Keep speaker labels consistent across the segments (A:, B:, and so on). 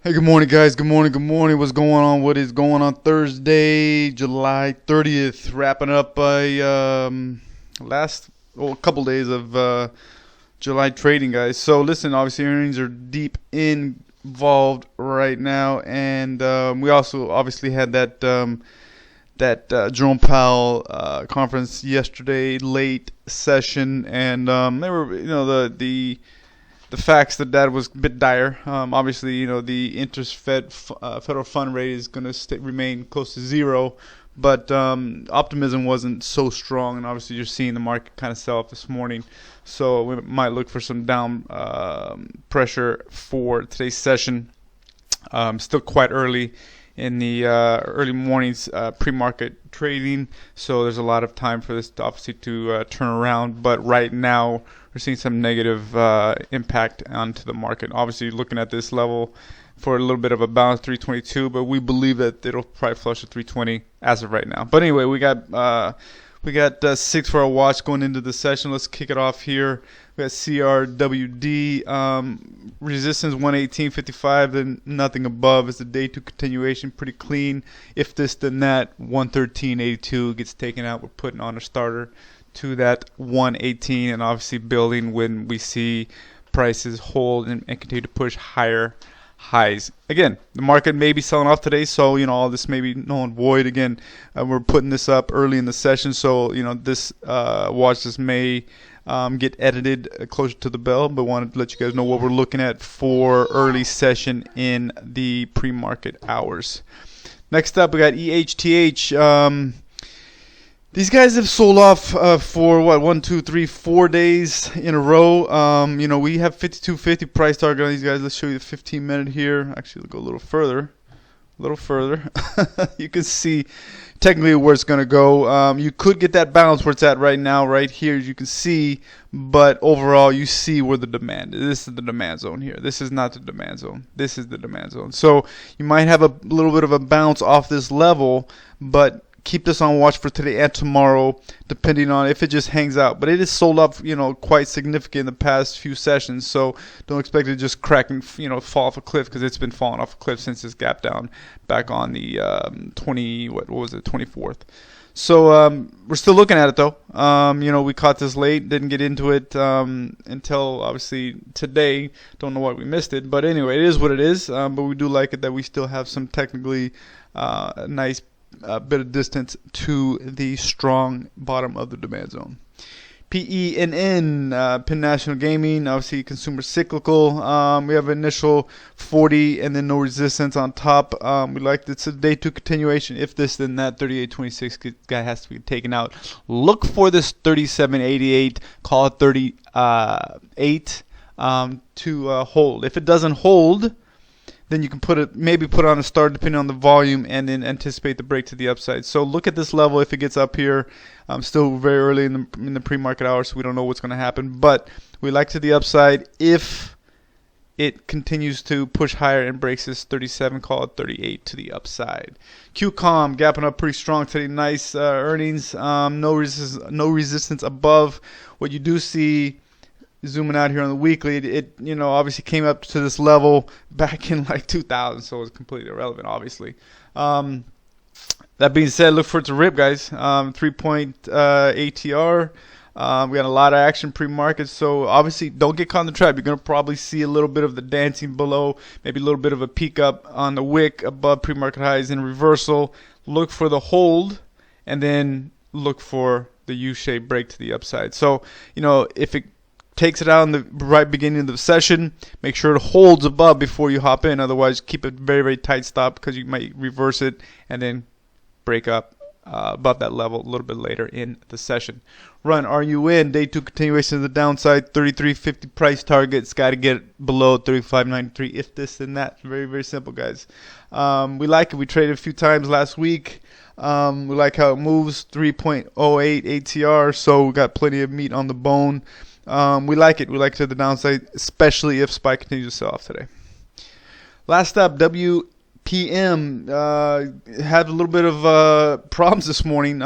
A: Hey, good morning, guys. Good morning. Good morning. What's going on? What is going on? Thursday, July 30th. Wrapping up a couple days of July trading, guys. So, listen, obviously, earnings are deep involved right now, and we also obviously had that Jerome Powell conference yesterday, late session, and they were, the facts that was a bit dire. Obviously, the federal fund rate is going to remain close to zero, but optimism wasn't so strong, and obviously you're seeing the market kind of sell off this morning. So we might look for some down pressure for today's session. Still quite early in the early mornings pre-market trading, so there's a lot of time for this obviously to turn around. But right now we're seeing some negative impact onto the market. Obviously looking at this level for a little bit of a bounce, 322, but we believe that it'll probably flush at 320 as of right now. But anyway, we got 6 for our watch going into the session. Let's kick it off here. We got CRWD resistance 118.55, then nothing above. It's a day 2 continuation, pretty clean. If this then that, 113.82 gets taken out. We're putting on a starter to that 118, and obviously building when we see prices hold and continue to push higher highs. Again, the market may be selling off today, so all this may be null and void. Again, we're putting this up early in the session, so this watch this may get edited closer to the bell, but wanted to let you guys know what we're looking at for early session in the pre-market hours. Next up, we got EHTH. These guys have sold off for 4 days in a row. We have 52.50 price target on these guys. Let's show you the 15-minute here. Actually, we'll go a little further. You can see technically where it's going to go. You could get that balance where it's at right now, right here, as you can see. But overall, you see where the demand is. This is the demand zone here. This is not the demand zone. This is the demand zone. So you might have a little bit of a bounce off this level, but keep this on watch for today and tomorrow, depending on if it just hangs out. But it is sold up, quite significant in the past few sessions. So don't expect it to just crack and, fall off a cliff, because it's been falling off a cliff since this gap down back on the 24th. So we're still looking at it though. We caught this late, didn't get into it until obviously today. Don't know why we missed it, but anyway, it is what it is. But we do like it that we still have some technically nice bit of distance to the strong bottom of the demand zone. PENN, Penn National Gaming, obviously consumer cyclical. We have initial 40 and then no resistance on top. We like it's a day 2 continuation. If this then that, 38.26 guy has to be taken out. Look for this 37.88, call it 38 to hold. If it doesn't hold, then you can maybe put on a start depending on the volume, and then anticipate the break to the upside. So look at this level if it gets up here. Still very early in the pre-market hours, so we don't know what's going to happen. But we like to the upside if it continues to push higher and breaks this 37, call it 38 to the upside. QCOM gapping up pretty strong today. Nice earnings. No resistance above. What you do see, zooming out here on the weekly, it obviously came up to this level back in like 2000, so it's completely irrelevant, obviously. That being said, look for it to rip, guys. 3-point ATR. We got a lot of action pre-market, so obviously don't get caught in the trap. You're going to probably see a little bit of the dancing below, maybe a little bit of a peak up on the wick above pre-market highs in reversal. Look for the hold, and then look for the U-shaped break to the upside. So, if it takes it out in the right beginning of the session, make sure it holds above before you hop in. Otherwise, keep a very, very tight stop, because you might reverse it and then break up above that level a little bit later in the session. Run, are you in? Day 2 continuation of the downside, 33.50 price target. It's got to get below 35.93. If this and that. Very, very simple, guys. We like it. We traded a few times last week. We like how it moves, 3.08 ATR, so we got plenty of meat on the bone. We like it. We like it to the downside, especially if SPY continues to sell off today. Last up, WPM had a little bit of problems this morning.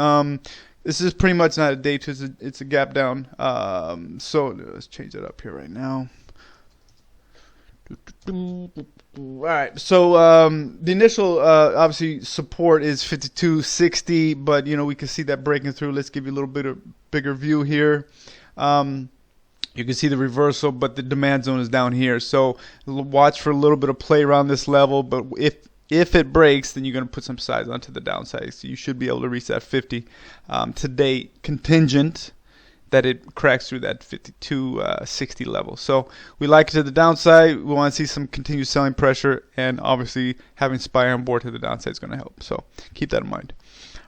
A: This is pretty much not a day two. It's a gap down. So let's change that up here right now. All right. So the initial obviously support is 52.60, but we can see that breaking through. Let's give you a little bit of bigger view here. Um, you can see the reversal, but the demand zone is down here. So watch for a little bit of play around this level, but if it breaks, then you're going to put some size onto the downside. So you should be able to reach that 50 today, contingent that it cracks through that 52.60 level. So we like it to the downside. We want to see some continued selling pressure, and obviously having SPY on board to the downside is going to help. So keep that in mind.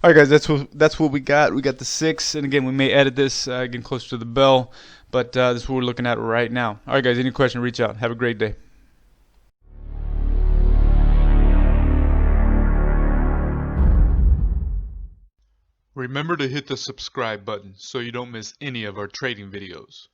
A: All right, guys, that's what we got. We got the 6, and again, we may edit this again closer to the bell, but this is what we're looking at right now. All right, guys, any question, reach out. Have a great day.
B: Remember to hit the subscribe button so you don't miss any of our trading videos.